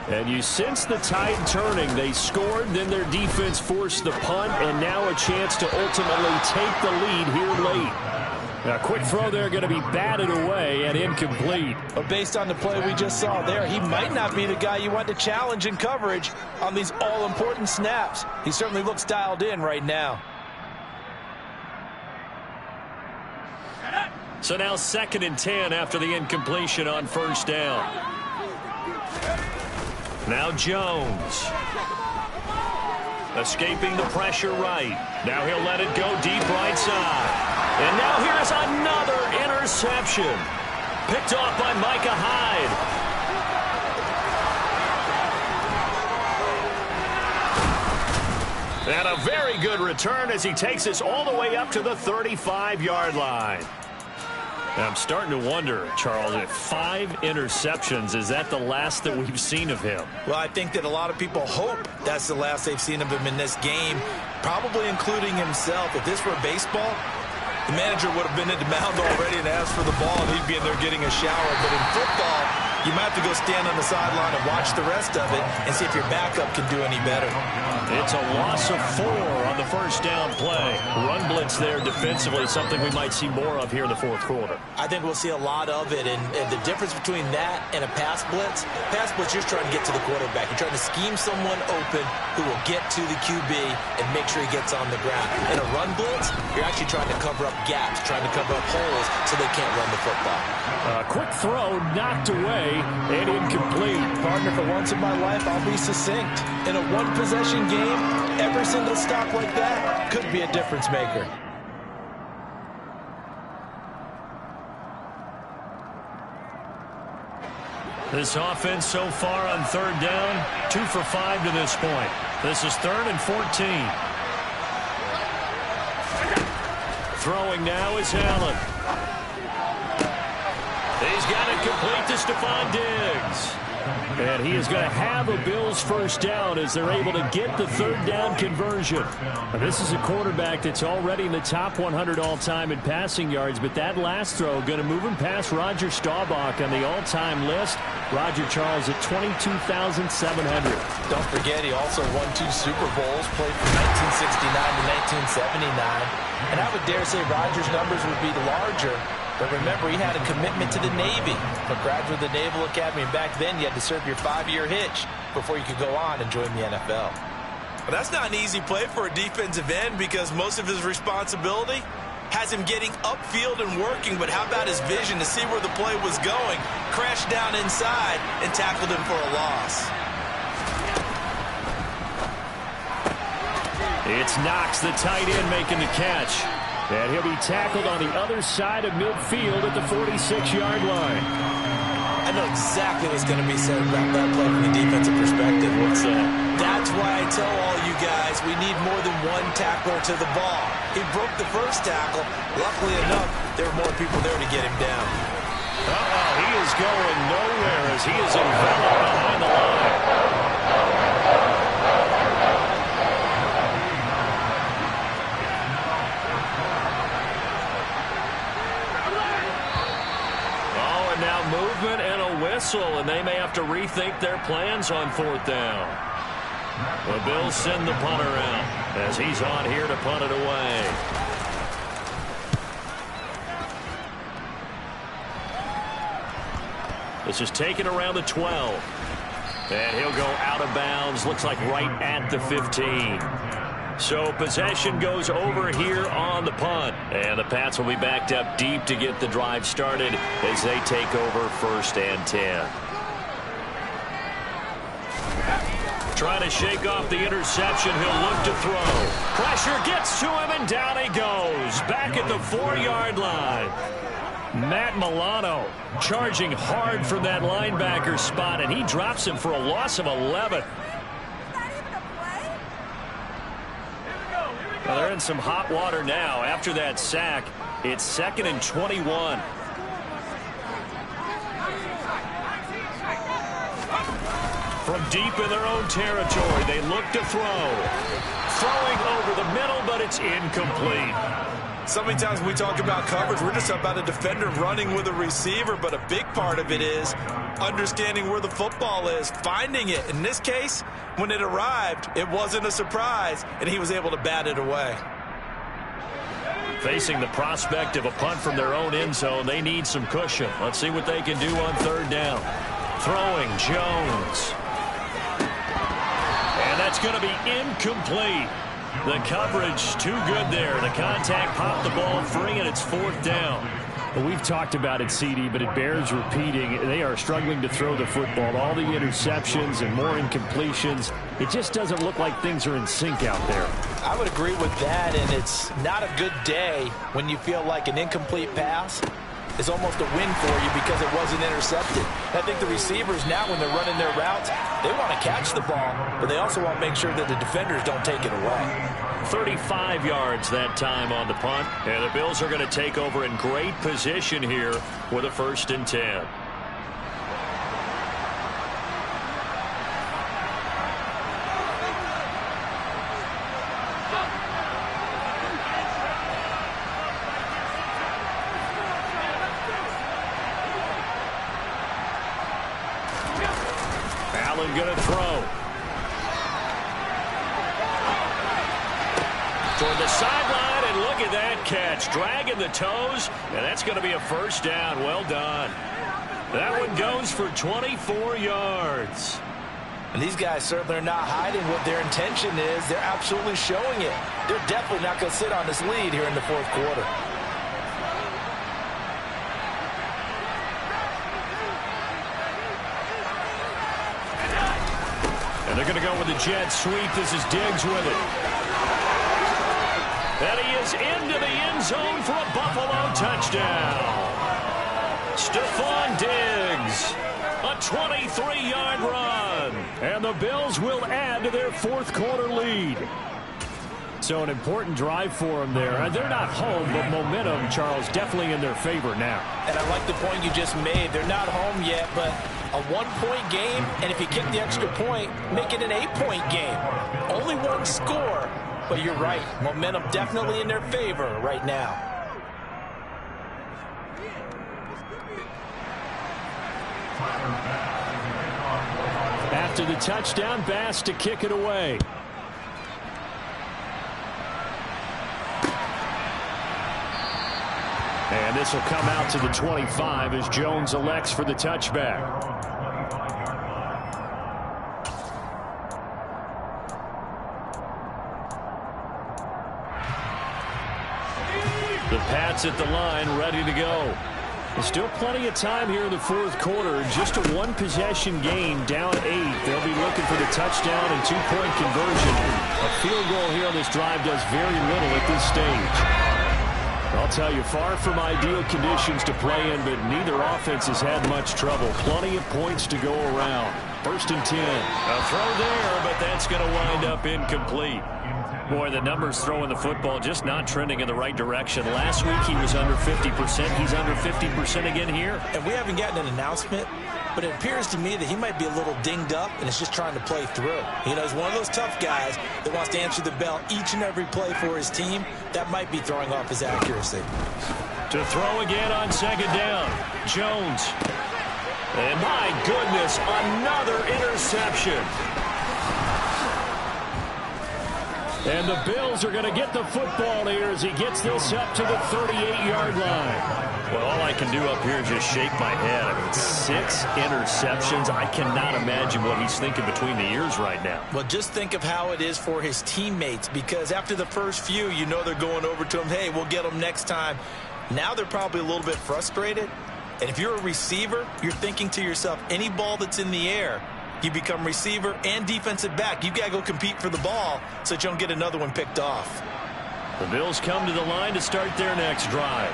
And you sense the tide turning. They scored, then their defense forced the punt, and now a chance to ultimately take the lead here late. A quick throw there going to be batted away and incomplete. But based on the play we just saw there, he might not be the guy you want to challenge in coverage on these all-important snaps. He certainly looks dialed in right now. So now 2nd and 10 after the incompletion on 1st down. Now Jones. Escaping the pressure right. Now he'll let it go deep right side. And now here's another interception. Picked off by Micah Hyde. And a very good return as he takes us all the way up to the 35-yard line. I'm starting to wonder, Charles, if 5 interceptions, is that the last that we've seen of him? Well, I think that a lot of people hope that's the last they've seen of him in this game, probably including himself. If this were baseball, the manager would have been at the mound already and asked for the ball, and he'd be in there getting a shower. But in football, you might have to go stand on the sideline and watch the rest of it and see if your backup can do any better. It's a loss of 4 on the 1st down play. Run blitz there defensively, something we might see more of here in the 4th quarter. I think we'll see a lot of it, and the difference between that and a pass blitz, you're trying to get to the quarterback. You're trying to scheme someone open who will get to the QB and make sure he gets on the ground. In a run blitz, you're actually trying to cover up gaps, trying to cover up holes so they can't run the football. A quick throw knocked away and incomplete. Partner, for once in my life, I'll be succinct. In a one-possession game, every single stop like that could be a difference maker. This offense so far on 3rd down, 2 for 5 to this point. This is 3rd and 14. Throwing now is Allen. He's got it complete to Stephon Diggs. And he is going to have a Bills 1st down as they're able to get the 3rd down conversion. Now, this is a quarterback that's already in the top 100 all-time in passing yards, but that last throw going to move him past Roger Staubach on the all-time list. Roger Charles at 22,700. Don't forget, he also won 2 Super Bowls, played from 1969 to 1979. And I would dare say Roger's numbers would be larger. But remember, he had a commitment to the Navy, a graduate of the Naval Academy. And back then, you had to serve your 5-year hitch before you could go on and join the NFL. Well, that's not an easy play for a defensive end because most of his responsibility has him getting upfield and working. But how about his vision to see where the play was going, crashed down inside, and tackled him for a loss. It's Knox, the tight end, making the catch. And he'll be tackled on the other side of midfield at the 46-yard line. I know exactly what's going to be said about that play from the defensive perspective. What's that? That's why I tell all you guys we need more than one tackler to the ball. He broke the first tackle. Luckily enough, there were more people there to get him down. He is going nowhere as he is enveloped behind the line. Movement and a whistle, and they may have to rethink their plans on 4th down. The Bills send the punter out as he's on here to punt it away. This is taken around the 12. And he'll go out of bounds, looks like right at the 15. So possession goes over here on the punt. And the Pats will be backed up deep to get the drive started as they take over 1st and 10. Trying to shake off the interception. He'll look to throw. Pressure gets to him, and down he goes. Back at the 4-yard line. Matt Milano charging hard from that linebacker spot, and he drops him for a loss of 11. Well, they're in some hot water now. After that sack, it's 2nd and 21. From deep in their own territory, they look to throw. Throwing over the middle, but it's incomplete. So many times when we talk about coverage, we're just about a defender running with a receiver, but a big part of it is understanding where the football is, finding it. In this case, when it arrived, it wasn't a surprise, and he was able to bat it away. Facing the prospect of a punt from their own end zone, they need some cushion. Let's see what they can do on third down. Throwing, Jones. And that's going to be incomplete. The coverage too good there. The contact popped the ball free, and it's fourth down. Well, we've talked about it, CD, but it bears repeating. They are struggling to throw the football. All the interceptions and more incompletions. It just doesn't look like things are in sync out there. I would agree with that, and it's not a good day when you feel like an incomplete pass is almost a win for you because it wasn't intercepted. I think the receivers now, when they're running their routes, they want to catch the ball, but they also want to make sure that the defenders don't take it away. 35 yards that time on the punt, and the Bills are going to take over in great position here with a 1st and 10. Allen going to throw. Toward the sideline, and look at that catch. Dragging the toes, and that's going to be a 1st down. Well done. That one goes for 24 yards. And these guys certainly are not hiding what their intention is. They're absolutely showing it. They're definitely not going to sit on this lead here in the 4th quarter. And they're going to go with the jet sweep. This is Diggs with it. And he is into the end zone for a Buffalo touchdown. Stephon Diggs, a 23-yard run. And the Bills will add to their 4th quarter lead. So an important drive for them there. They're not home, but momentum, Charles, definitely in their favor now. And I like the point you just made. They're not home yet, but a 1-point game, and if you kick the extra point, make it an 8-point game. Only one score, but you're right. Momentum definitely in their favor right now. After the touchdown, Bass to kick it away. And this will come out to the 25 as Jones elects for the touchback. The Pats at the line, ready to go. There's still plenty of time here in the 4th quarter. Just a 1-possession game, down 8. They'll be looking for the touchdown and 2-point conversion. A field goal here on this drive does very little at this stage. I'll tell you, far from ideal conditions to play in, but neither offense has had much trouble. Plenty of points to go around. 1st and 10. A throw there, but that's going to wind up incomplete. Boy, the numbers throwing the football just not trending in the right direction. Last week he was under 50%. He's under 50% again here. And we haven't gotten an announcement, but it appears to me that he might be a little dinged up and is just trying to play through. You know, he's one of those tough guys that wants to answer the bell each and every play for his team. That might be throwing off his accuracy. To throw again on 2nd down. Jones. And my goodness, another interception. And the Bills are going to get the football here as he gets this up to the 38-yard line. Well, all I can do up here is just shake my head. I mean, 6 interceptions. I cannot imagine what he's thinking between the ears right now. Well, just think of how it is for his teammates, because after the first few, you know they're going over to him, hey, we'll get them next time. Now they're probably a little bit frustrated. And if you're a receiver, you're thinking to yourself, any ball that's in the air, you become receiver and defensive back. You've got to go compete for the ball so that you don't get another one picked off. The Bills come to the line to start their next drive.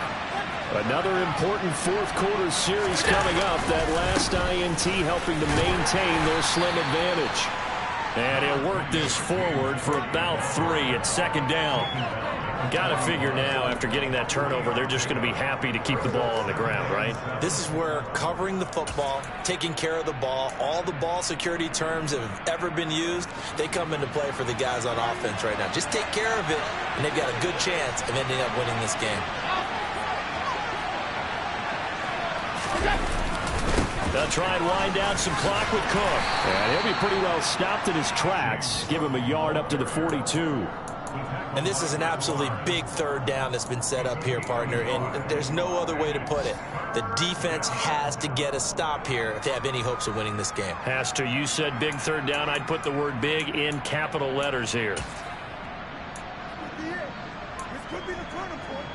Another important 4th quarter series coming up. That last INT helping to maintain their slim advantage. And he'll work this forward for about 3 at 2nd down. Got to figure now, after getting that turnover, they're just going to be happy to keep the ball on the ground, right? This is where covering the football, taking care of the ball, all the ball security terms that have ever been used, they come into play for the guys on offense right now. Just take care of it, and they've got a good chance of ending up winning this game. They'll try and wind down some clock with Cook. And he'll be pretty well stopped in his tracks. Give him a yard up to the 42. And this is an absolutely big third down that's been set up here, partner, and there's no other way to put it. The defense has to get a stop here if they have any hopes of winning this game. Has to. You said big third down. I'd put the word big in capital letters here. This could be the turning point.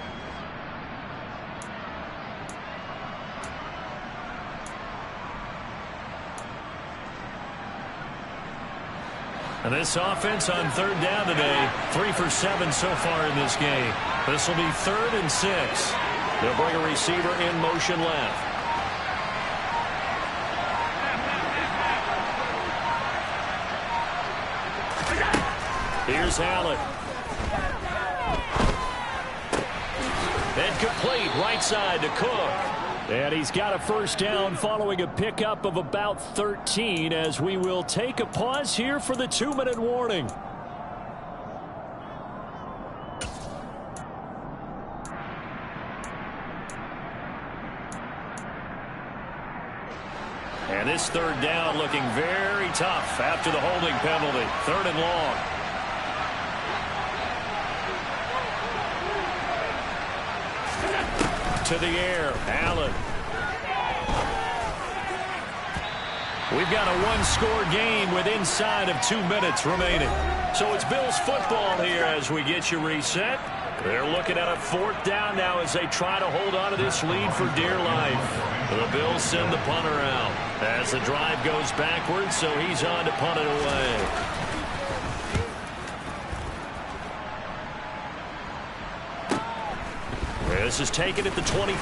And this offense on third down today, 3 for 7 so far in this game. This will be 3rd and 6. They'll bring a receiver in motion left. Here's Allen. And complete right side to Cook. And he's got a first down following a pickup of about 13 as we will take a pause here for the 2-minute warning. And this third down looking very tough after the holding penalty. 3rd and long. To the air, Allen. We've got a one-score game with inside of 2 minutes remaining. So it's Bills football here as we get you reset. They're looking at a 4th down now as they try to hold on to this lead for dear life. The Bills send the punter out as the drive goes backwards, so he's on to punt it away. This is taken at the 23.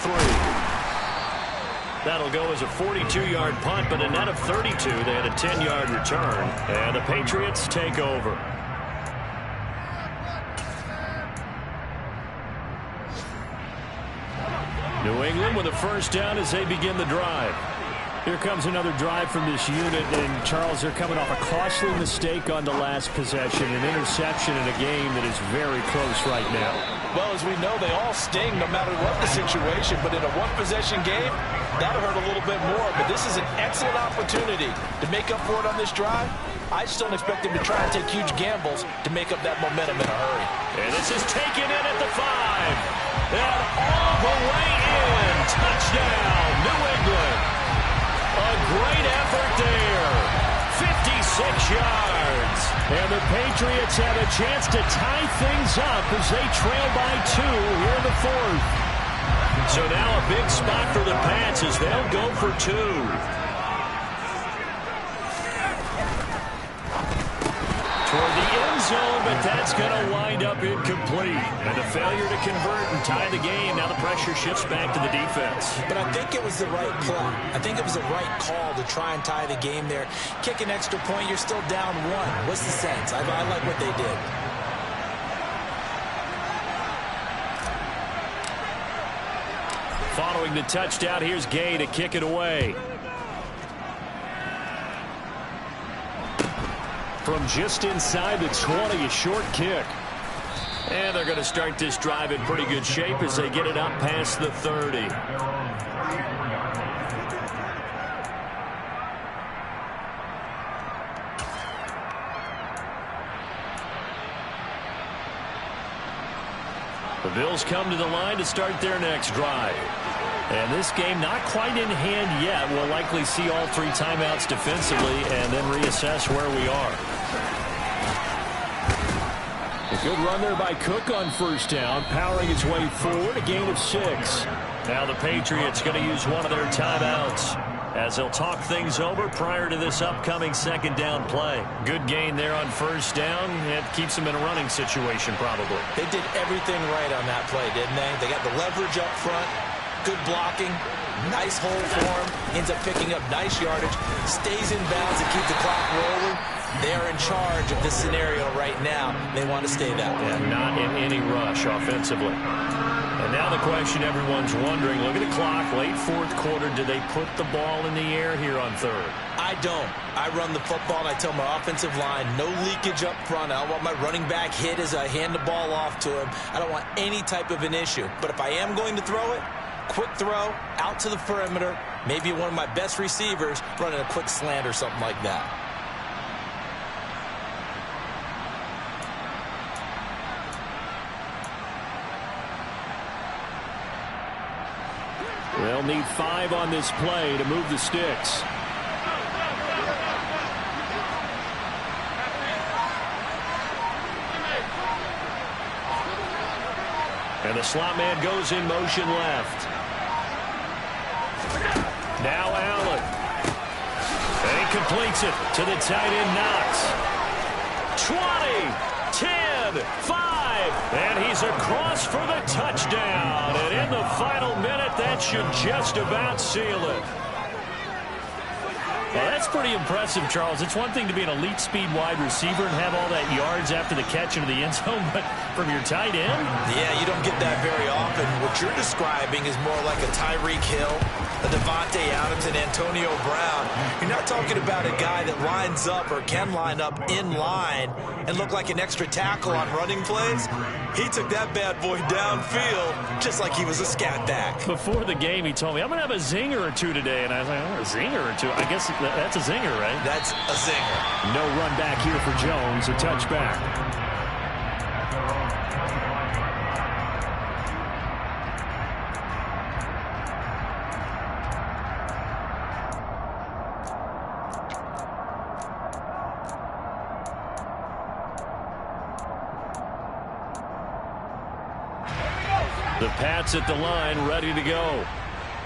That'll go as a 42-yard punt, but a net of 32. They had a 10-yard return, and the Patriots take over. New England with a first down as they begin the drive. Here comes another drive from this unit, and Charles, they're coming off a costly mistake on the last possession, an interception in a game that is very close right now. Well, as we know, they all sting no matter what the situation, but in a one-possession game, that'll hurt a little bit more. But this is an excellent opportunity to make up for it on this drive. I just don't expect them to try and take huge gambles to make up that momentum in a hurry. And this is taken in at the 5. And all the way in. Touchdown, New England. A great effort there. 56 yards. And the Patriots have a chance to tie things up as they trail by 2 here in the 4th. So now a big spot for the Pats as they'll go for 2. Toward the end zone, but that's going to wind up incomplete. And a failure to convert and tie the game. Now the pressure shifts back to the defense. But I think it was the right play. I think it was the right call to try and tie the game there. Kick an extra point, you're still down 1. What's the sense? I like what they did. Following the touchdown, here's Gay to kick it away. From just inside the 20, a short kick. And they're going to start this drive in pretty good shape as they get it up past the 30. The Bills come to the line to start their next drive. And this game not quite in hand yet. We'll likely see all 3 timeouts defensively and then reassess where we are. A good run there by Cook on first down, powering his way forward, a gain of 6. Now the Patriots going to use one of their timeouts as they'll talk things over prior to this upcoming 2nd down play. Good gain there on first down. It keeps them in a running situation probably. They did everything right on that play, didn't they? They got the leverage up front, good blocking, nice hole for him, ends up picking up nice yardage, stays in bounds and keep the clock rolling. They're in charge of this scenario right now. They want to stay that way. Yeah, not in any rush offensively. And now the question everyone's wondering, look at the clock, late 4th quarter, do they put the ball in the air here on 3rd? I don't. I run the football and I tell my offensive line, no leakage up front. I don't want my running back hit as I hand the ball off to him. I don't want any type of an issue. But if I am going to throw it, quick throw, out to the perimeter, maybe one of my best receivers running a quick slant or something like that. need 5 on this play to move the sticks. And the slot man goes in motion left. Now Allen. And he completes it to the tight end Knox. 20, 10, 5. And he's across for the touchdown. And in the final minute, that should just about seal it. Well, that's pretty impressive, Charles. It's one thing to be an elite speed wide receiver and have all that yards after the catch into the end zone, but from your tight end? Yeah, you don't get that very often. What you're describing is more like a Tyreek Hill, a Devontae Adams, and Antonio Brown. You're not talking about a guy that lines up or can line up in line and look like an extra tackle on running plays. He took that bad boy downfield just like he was a scat back. Before the game, he told me, I'm going to have a zinger or two today. And I was like, oh, a zinger or two? I guess that's a zinger, right? That's a zinger. No run back here for Jones, a touchback. The Pats at the line, ready to go.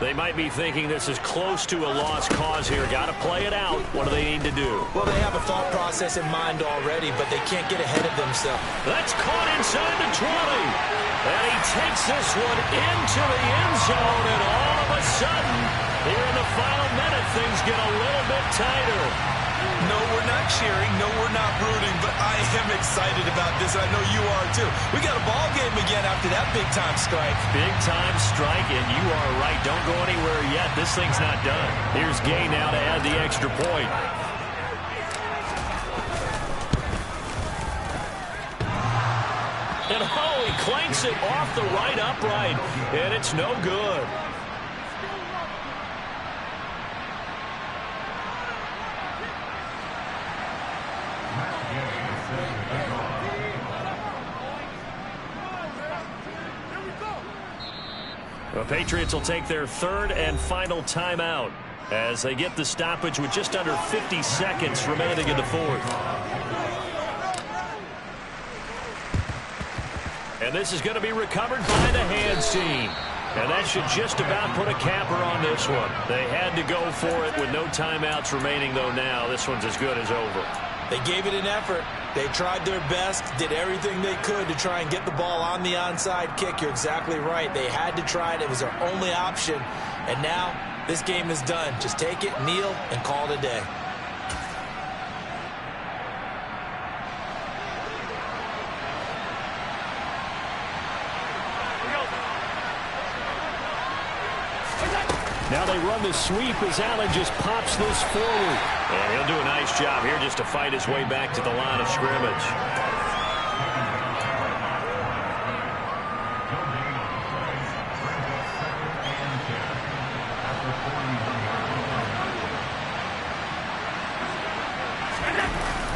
They might be thinking this is close to a lost cause here. Got to play it out. What do they need to do? Well, they have a thought process in mind already, but they can't get ahead of themselves. That's caught inside the 20. And he takes this one into the end zone, and all of a sudden, here in the final minute, things get a little bit tighter. No, we're not cheering. No, we're not rooting, but I am excited about this. I know you are, too. We got a ball game again after that big-time strike. Big-time strike, and you are right. Don't go anywhere yet. This thing's not done. Here's Gay now to add the extra point. And, oh, he clanks it off the right upright, and it's no good. The Patriots will take their third and final timeout as they get the stoppage with just under 50 seconds remaining in the fourth. And this is going to be recovered by the hands team. And that should just about put a capper on this one. They had to go for it with no timeouts remaining, though now this one's as good as over. They gave it an effort. They tried their best, did everything they could to try and get the ball on the onside kick. You're exactly right. They had to try it. It was their only option. And now this game is done. Just take it, kneel, and call it a day. Now they run the sweep as Allen just pops this forward. And he'll do a nice job here just to fight his way back to the line of scrimmage.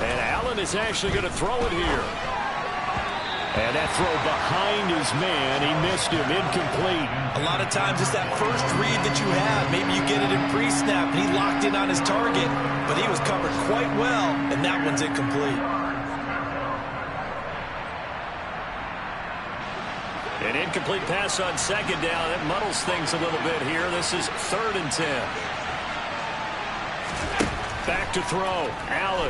And Allen is actually going to throw it here. And that throw behind his man, he missed him, incomplete. A lot of times it's that first read that you have. Maybe you get it in pre-snap, and he locked in on his target, but he was covered quite well, and that one's incomplete. An incomplete pass on second down. That muddles things a little bit here. This is 3rd and 10. Back to throw. Allen.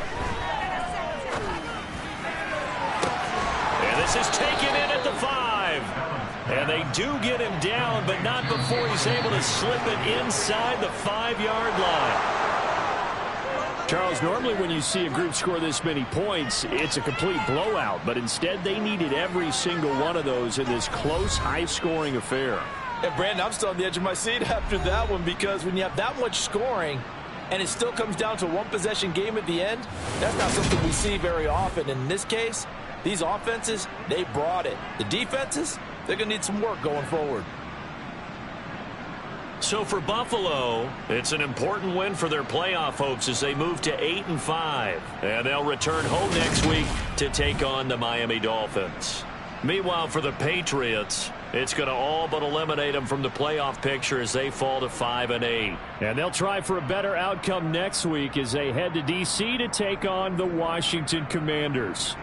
This is taken in at the 5. And they do get him down, but not before he's able to slip it inside the 5-yard line. Charles, normally when you see a group score this many points, it's a complete blowout. But instead, they needed every single one of those in this close, high-scoring affair. And, Brandon, I'm still on the edge of my seat after that one because when you have that much scoring and it still comes down to a one-possession game at the end, that's not something we see very often. In this case, these offenses, they brought it. The defenses, they're going to need some work going forward. So for Buffalo, it's an important win for their playoff hopes as they move to 8-5. And they'll return home next week to take on the Miami Dolphins. Meanwhile, for the Patriots, It's going to all but eliminate them from the playoff picture as they fall to 5-8. And they'll try for a better outcome next week as they head to D.C. to take on the Washington Commanders.